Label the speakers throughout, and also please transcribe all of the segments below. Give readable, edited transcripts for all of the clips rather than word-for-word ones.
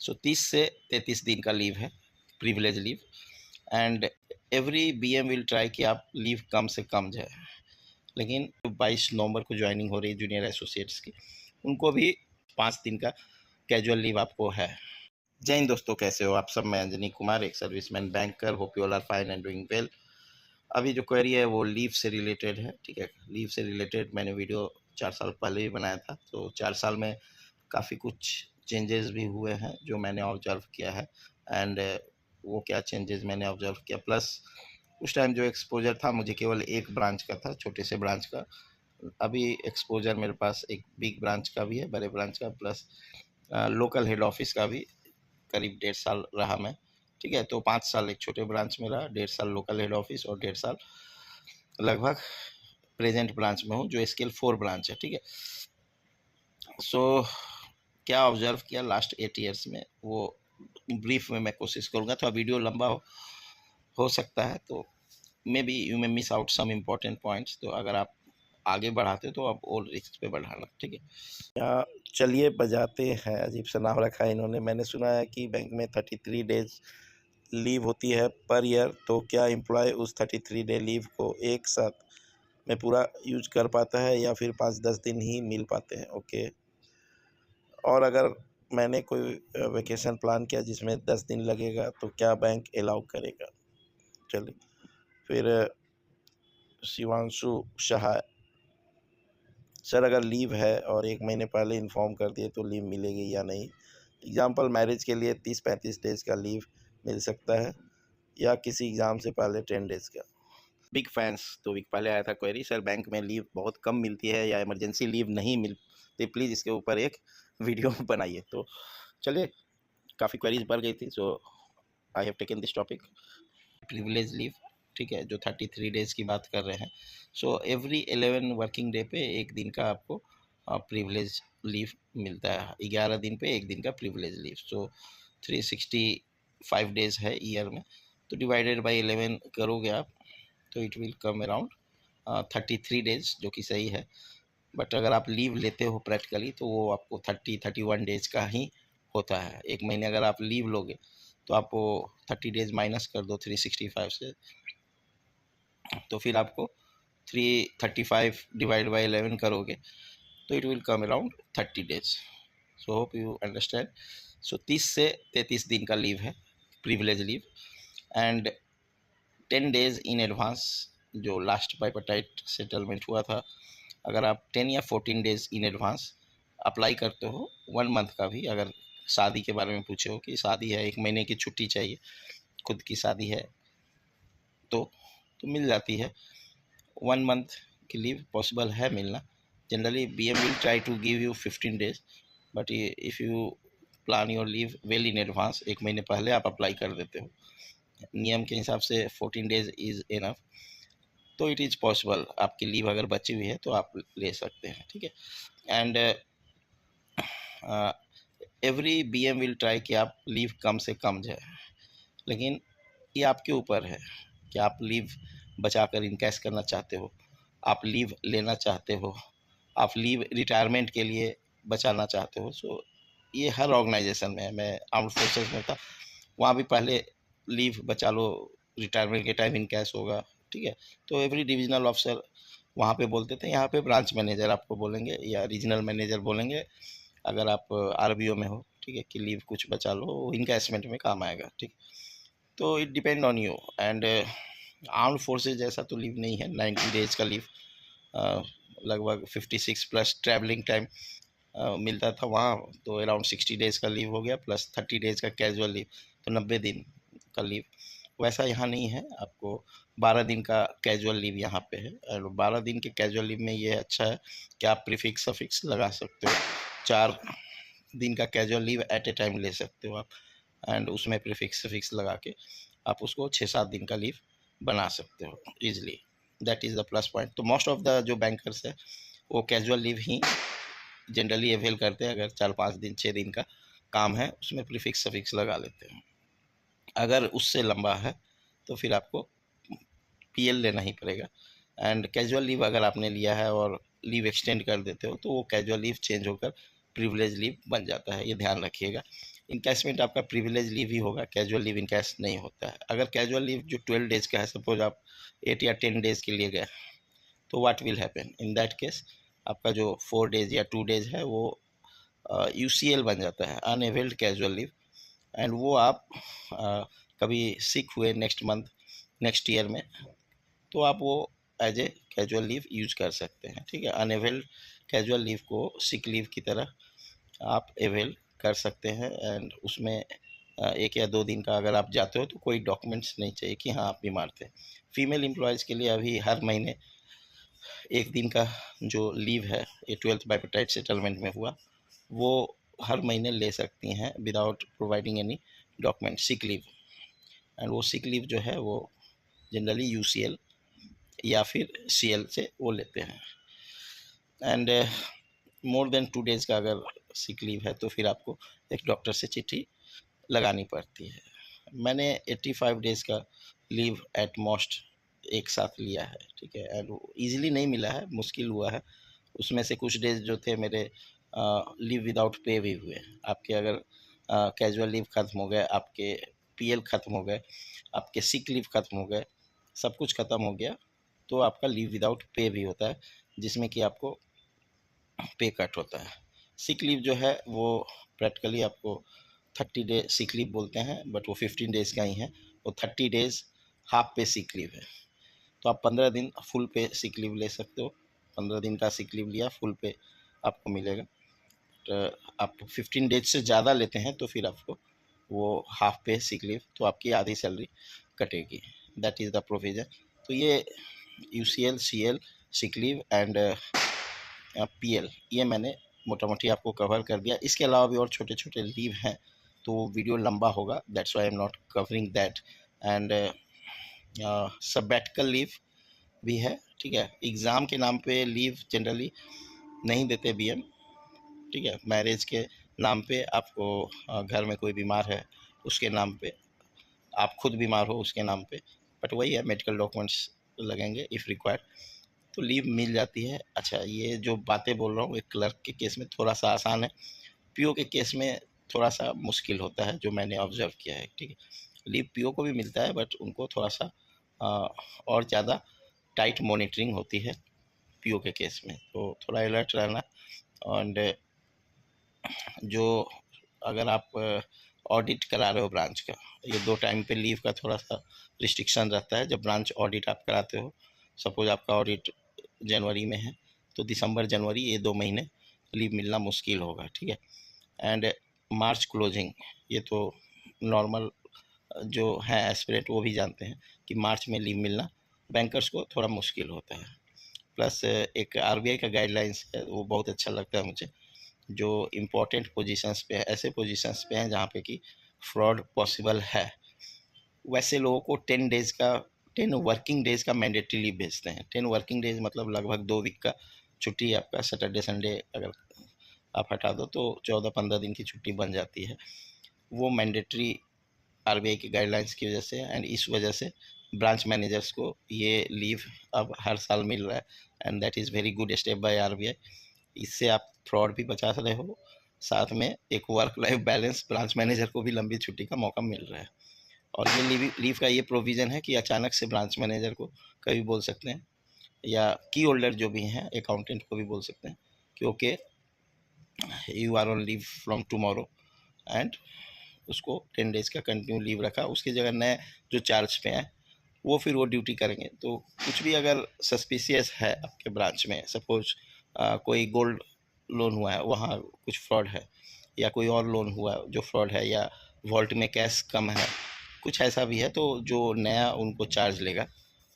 Speaker 1: सो 30 से 33 दिन का लीव है, privilege leave. And every BM will try कि आप लीव कम से कम जाए, लेकिन 22 नवंबर को ज्वाइनिंग हो रही है जूनियर एसोसिएट्स की, उनको भी 5 दिन का कैजुअल लीव आपको है। जय हिंद दोस्तों, कैसे हो आप सब? मैं अंजनी कुमार, एक serviceman banker. Hope you all are fine and doing well. अभी जो क्वेरी है वो लीव से रिलेटेड है, ठीक है। लीव से रिलेटेड मैंने वीडियो 4 साल पहले भी बनाया था, तो 4 साल में काफ़ी कुछ चेंजेस भी हुए हैं जो मैंने ऑब्जर्व किया है। एंड वो क्या चेंजेस मैंने ऑब्जर्व किया, प्लस उस टाइम जो एक्सपोजर था मुझे केवल एक ब्रांच का था, छोटे से ब्रांच का। अभी एक्सपोजर मेरे पास एक बिग ब्रांच का भी है, बड़े ब्रांच का, प्लस लोकल हेड ऑफिस का भी करीब 1.5 साल रहा मैं, ठीक है। तो 5 साल एक छोटे ब्रांच में रहा, 1.5 साल लोकल हेड ऑफिस और 1.5 साल लगभग प्रेजेंट ब्रांच में हूँ जो स्केल 4 ब्रांच है, ठीक है। सो क्या ऑब्जर्व किया लास्ट 8 ईयर्स में, वो ब्रीफ में मैं कोशिश करूँगा। थोड़ा वीडियो लंबा हो सकता है, तो maybe you may miss out some important points. तो अगर आप आगे बढ़ाते तो आप और रिस्क पे बढ़ाना, ठीक है। यहाँ चलिए बजाते हैं, अजीब सा नाम रखा है इन्होंने। मैंने सुना है कि बैंक में 33 डेज लीव होती है पर ईयर, तो क्या एम्प्लॉय उस 33 डे लीव को एक साथ में पूरा यूज कर पाता है या फिर 5-10 दिन ही मिल पाते हैं? ओके। और अगर मैंने कोई वेकेशन प्लान किया जिसमें 10 दिन लगेगा तो क्या बैंक अलाउ करेगा? चलिए फिर शिवांशु शाह, सर अगर लीव है और 1 महीने पहले इन्फॉर्म कर दिए तो लीव मिलेगी या नहीं? एग्ज़ाम्पल, मैरिज के लिए 30-35 डेज़ का लीव मिल सकता है या किसी एग्ज़ाम से पहले 10 डेज़ का? बिग फैंस 2 वीक पहले आया था क्वेरी, सर बैंक में लीव बहुत कम मिलती है या इमरजेंसी लीव नहीं मिलती, प्लीज़ इसके ऊपर एक वीडियो बनाइए। तो चलिए, काफ़ी क्वेरीज बढ़ गई थी, so I have taken this topic, privilege leave, ठीक है, जो 33 डेज़ की बात कर रहे हैं। सो एवरी 11 वर्किंग डे पे एक दिन का आपको प्रिविलेज लीव मिलता है। 11 दिन पे एक दिन का प्रिविलेज लीव, सो 365 डेज़ है ईयर में। तो डिवाइडेड बाई 11 करोगे आप तो it will come around 33 days, जो कि सही है। बट अगर आप लीव लेते हो प्रैक्टिकली तो वो आपको 31 डेज़ का ही होता है। 1 महीने अगर आप लीव लोगे तो आप वो 30 डेज़ माइनस कर दो 365 से, तो फिर आपको 335 डिवाइड बाई 11 करोगे तो it will come around 30 days. So hope you understand. So 30 से 33 दिन का लीव है, privilege leave. And 10 days in advance, जो लास्ट बाइपार्टाइट सेटलमेंट हुआ था, अगर आप 10 या 14 डेज़ इन एडवांस अप्लाई करते हो, 1 मंथ का भी, अगर शादी के बारे में पूछे हो कि शादी है, 1 महीने की छुट्टी चाहिए, खुद की शादी है, तो मिल जाती है। 1 मंथ की लीव पॉसिबल है मिलना। Generally BM will try to give you 15 days, but if you plan your leave well in advance, 1 महीने पहले आप अप्लाई कर देते हो, नियम के हिसाब से 14 डेज इज़ इनफ, तो इट इज़ पॉसिबल। आपकी लीव अगर बची हुई है तो आप ले सकते हैं, ठीक है। And every BM will try कि आप लीव कम से कम जाए, लेकिन ये आपके ऊपर है कि आप लीव बचाकर इनकैश करना चाहते हो, आप लीव लेना चाहते हो, आप लीव रिटायरमेंट के लिए बचाना चाहते हो। सो ये हर ऑर्गेनाइजेशन में है। मैं आर्म्ड फोर्सेस में था, वहाँ भी पहले लीव बचा लो, रिटायरमेंट के टाइम इनकैश होगा, ठीक है। तो एवरी डिविजनल ऑफिसर वहाँ पे बोलते थे, यहाँ पे ब्रांच मैनेजर आपको बोलेंगे या रीजनल मैनेजर बोलेंगे, अगर आप आरबीओ में हो, ठीक है, कि लीव कुछ बचा लो, इनकैशमेंट में काम आएगा, ठीक। तो it depend on you. And armed forces जैसा तो लीव नहीं है, 90 डेज का लीव, लगभग 56 प्लस ट्रैवलिंग टाइम मिलता था वहाँ, तो अराउंड 60 डेज़ का लीव हो गया, प्लस 30 डेज़ का कैजुअल लीव, तो 90 दिन का लीव। वैसा यहाँ नहीं है, आपको 12 दिन का कैजुअल लीव यहाँ पे है। और 12 दिन के कैजुअल लीव में ये अच्छा है कि आप प्रीफिक्स सफिक्स लगा सकते हो, 4 दिन का casual leave at A time ले सकते हो आप, एंड उसमें प्रीफिक्स सफिक्स लगा के आप उसको 6-7 दिन का लीव बना सकते हो easily. That is the plus point. तो मोस्ट ऑफ द जो बैंकर्स है वो कैजुअल लीव ही जनरली अवेल करते हैं। अगर 4-5 दिन 6 दिन का काम है उसमें प्रीफिक्स सफिक्स लगा लेते हैं। अगर उससे लंबा है तो फिर आपको पीएल लेना ही पड़ेगा। एंड कैजुअल लीव अगर आपने लिया है और लीव एक्सटेंड कर देते हो तो वो कैजुअल लीव चेंज होकर प्रिविलेज लीव बन जाता है, ये ध्यान रखिएगा। इनकैशमेंट आपका प्रिविलेज लीव ही होगा, कैजुअल लीव इनकैश नहीं होता है। अगर कैजुअल लीव जो 12 डेज का है, सपोज आप 8 या 10 डेज के लिए गए, तो what will happen in that case, आपका जो 4 डेज या 2 डेज है वो UCL बन जाता है, अनएवेल्ड कैजुअल लीव। एंड वो आप कभी सिक हुए नेक्स्ट मंथ, नेक्स्ट ईयर में, तो आप वो as a casual leave use कर सकते हैं, ठीक है। अनएवेल्ड कैजुअल लीव को सिक लीव की तरह आप एवेल कर सकते हैं। एंड उसमें 1 या 2 दिन का अगर आप जाते हो तो कोई डॉक्यूमेंट्स नहीं चाहिए कि हाँ आप बीमार थे। फीमेल एम्प्लॉयज़ के लिए अभी हर महीने 1 दिन का जो लीव है, ये 12th बाइपेटाइट सेटलमेंट में हुआ, वो हर महीने ले सकती हैं without providing any document, sick leave. And वो सिक लीव जो है वो जनरली UCL या फिर CL से वो लेते हैं। एंड मोर देन 2 डेज़ का अगर सिक लीव है तो फिर आपको एक डॉक्टर से चिट्ठी लगानी पड़ती है। मैंने 85 डेज़ का लीव एट मोस्ट एक साथ लिया है, ठीक है। एंड ईजिली नहीं मिला है, मुश्किल हुआ है। उसमें से कुछ डेज जो थे मेरे लीव विदाउट पे भी हुए। आपके अगर कैजुअल लीव ख़त्म हो गए, आपके PL ख़त्म हो गए, आपके सिक लीव ख़त्म हो गए, सब कुछ ख़त्म हो गया, तो आपका लीव विदाउट पे भी होता है, जिसमें कि आपको पे कट होता है। सिक लीव जो है वो प्रैक्टिकली आपको 30 डे सिक लीव बोलते हैं, बट वो 15 डेज़ का ही है। वो 30 डेज़ हाफ पे सिक लीव है। तो आप 15 दिन फुल पे सिक लीव ले सकते हो। 15 दिन का सिक लीव लिया, फुल पे आपको मिलेगा। तो आप 15 डेज से ज़्यादा लेते हैं तो फिर आपको वो हाफ पे सिक लीव, तो आपकी आधी सैलरी कटेगी। That is the provision. तो ये UCL, CL, sick leave and PL, ये मैंने मोटा मोटी आपको कवर कर दिया। इसके अलावा भी और छोटे छोटे लीव हैं, तो वीडियो लंबा होगा, that's why I am not covering that. And sabbatical leave भी है, ठीक है। एग्ज़ाम के नाम पे लीव जनरली नहीं देते BM, ठीक है। मैरिज के नाम पे आपको घर में कोई बीमार है उसके नाम पे, आप खुद बीमार हो उसके नाम पे, बट वही है, मेडिकल डॉक्यूमेंट्स लगेंगे इफ़ रिक्वायर्ड, तो लीव मिल जाती है। अच्छा, ये जो बातें बोल रहा हूँ एक क्लर्क के केस में थोड़ा सा आसान है, PO के केस में थोड़ा सा मुश्किल होता है, जो मैंने ऑब्जर्व किया है, ठीक है। लीव PO को भी मिलता है, बट उनको थोड़ा सा और ज़्यादा टाइट मॉनिटरिंग होती है PO के केस में, तो थोड़ा अलर्ट रहना। एंड जो अगर आप ऑडिट करा रहे हो ब्रांच का, ये 2 टाइम पे लीव का थोड़ा सा रिस्ट्रिक्शन रहता है। जब ब्रांच ऑडिट आप कराते हो, सपोज आपका ऑडिट जनवरी में है, तो दिसंबर जनवरी ये 2 महीने लीव मिलना मुश्किल होगा, ठीक है। एंड मार्च क्लोजिंग, ये तो नॉर्मल जो है एस्पिरेंट वो भी जानते हैं कि मार्च में लीव मिलना बैंकर्स को थोड़ा मुश्किल होता है। प्लस एक RBI का गाइडलाइंस है, वो बहुत अच्छा लगता है मुझे, जो इम्पोर्टेंट पोजीशंस पे है, ऐसे पोजीशंस पे हैं जहाँ पे कि फ्रॉड पॉसिबल है, वैसे लोगों को 10 डेज़ का 10 वर्किंग डेज़ का मैंडेटरी लीव भेजते हैं। 10 वर्किंग डेज़ मतलब लगभग 2 वीक का छुट्टी, आपका सैटरडे संडे अगर आप हटा दो तो 14-15 दिन की छुट्टी बन जाती है। वो मैंडेटरी RBI की गाइडलाइंस की वजह से, एंड इस वजह से ब्रांच मैनेजर्स को ये लीव अब हर साल मिल रहा है। And that is very good step by RBI। इससे आप फ्रॉड भी बचा रहे हो, साथ में एक work life balance, branch manager को भी लंबी छुट्टी का मौका मिल रहा है। और ये लीव का ये प्रोविज़न है कि अचानक से ब्रांच मैनेजर को कभी बोल सकते हैं, या की होल्डर जो भी हैं अकाउंटेंट को भी बोल सकते हैं कि okay you are on leave from tomorrow, and उसको 10 डेज़ का कंटिन्यू लीव रखा। उसकी जगह नए जो चार्ज पे हैं वो फिर वो ड्यूटी करेंगे। तो कुछ भी अगर सस्पिशियस है आपके ब्रांच में, सपोज कोई गोल्ड लोन हुआ है, वहाँ कुछ फ्रॉड है, या कोई और लोन हुआ जो फ्रॉड है, या वॉल्ट में कैश कम है, कुछ ऐसा भी है, तो जो नया उनको चार्ज लेगा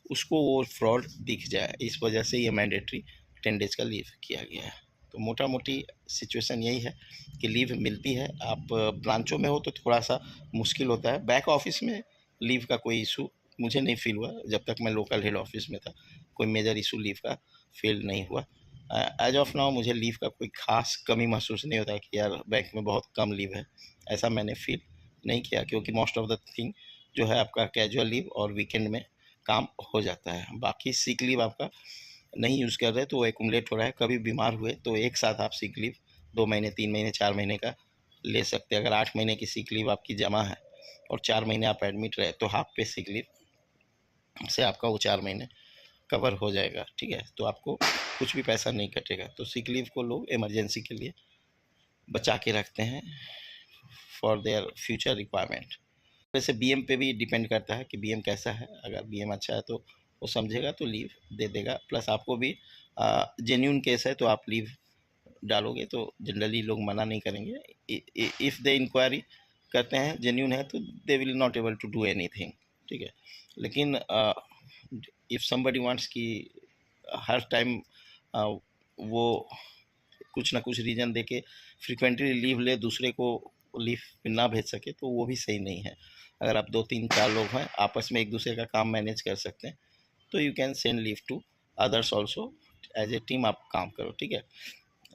Speaker 1: उसको वो फ्रॉड दिख जाए, इस वजह से ये मैंडेटरी 10 डेज़ का लीव किया गया है। तो मोटा मोटी सिचुएशन यही है कि लीव मिलती है। आप ब्रांचों में हो तो थोड़ा सा मुश्किल होता है, बैक ऑफिस में लीव का कोई इशू मुझे नहीं फील हुआ, जब तक मैं लोकल हेड ऑफिस में था कोई मेजर इशू लीव का फील नहीं हुआ। एज ऑफ नाउ मुझे लीव का कोई खास कमी महसूस नहीं होता कि यार बैंक में बहुत कम लीव है, ऐसा मैंने फील नहीं किया, क्योंकि मोस्ट ऑफ द थिंग जो है आपका कैजुअल लीव और वीकेंड में काम हो जाता है। बाकी सिक लीव आपका नहीं यूज़ कर रहे तो वो एकुमुलेट हो रहा है, कभी बीमार हुए तो एक साथ आप सिक लीव 2 महीने, 3 महीने, 4 महीने का ले सकते हैं। अगर 8 महीने की सिक लीव आपकी जमा है और 4 महीने आप एडमिट रहे तो हाफ पे सिक लीव से आपका वो 4 महीने कवर हो जाएगा, ठीक है। तो आपको कुछ भी पैसा नहीं कटेगा। तो सिक लीव को लोग इमरजेंसी के लिए बचा के रखते हैं फॉर देयर फ्यूचर रिक्वायरमेंट। वैसे बीएम पे भी डिपेंड करता है कि बीएम कैसा है। अगर बीएम अच्छा है तो वो समझेगा तो लीव दे देगा। प्लस आपको भी जेन्यून केस है तो आप लीव डालोगे तो जनरली लोग मना नहीं करेंगे। इफ़ दे इंक्वायरी करते हैं जेन्यून है तो they will not able to do anything, ठीक है। लेकिन इफ़ समबडी वांट्स कि हर टाइम वो कुछ ना कुछ रीज़न दे के फ्रिक्वेंटली लीव ले, दूसरे को लीव ना भेज सके, तो वो भी सही नहीं है। अगर आप 2-3-4 लोग हैं आपस में एक दूसरे का काम मैनेज कर सकते हैं तो you can send leave to others also. As a team आप काम करो, ठीक है।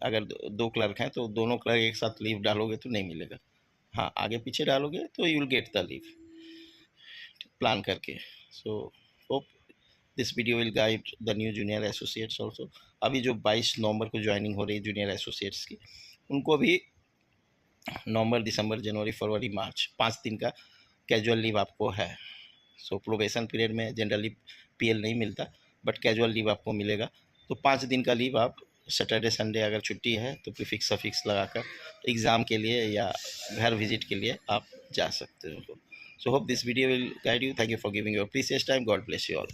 Speaker 1: अगर 2 क्लर्क हैं तो दोनों क्लर्क एक साथ लीव डालोगे तो नहीं मिलेगा। हाँ, आगे पीछे डालोगे तो you will get the leave plan करके। So hope this video will guide the new junior associates also. अभी जो 22 नवंबर को ज्वाइनिंग हो रही है जूनियर एसोसिएट्स की, उनको भी नवंबर, दिसंबर, जनवरी, फरवरी, मार्च 5 दिन का कैजुअल लीव आपको है। सो प्रोबेशन पीरियड में जनरली पीएल नहीं मिलता, बट कैजुअल लीव आपको मिलेगा। तो 5 दिन का लीव आप सैटरडे संडे अगर छुट्टी है तो प्रीफिक्स सफिक्स लगाकर एग्ज़ाम के लिए या घर विजिट के लिए आप जा सकते हो। सो hope this video will guide you. Thank you for giving your precious time. God bless you all.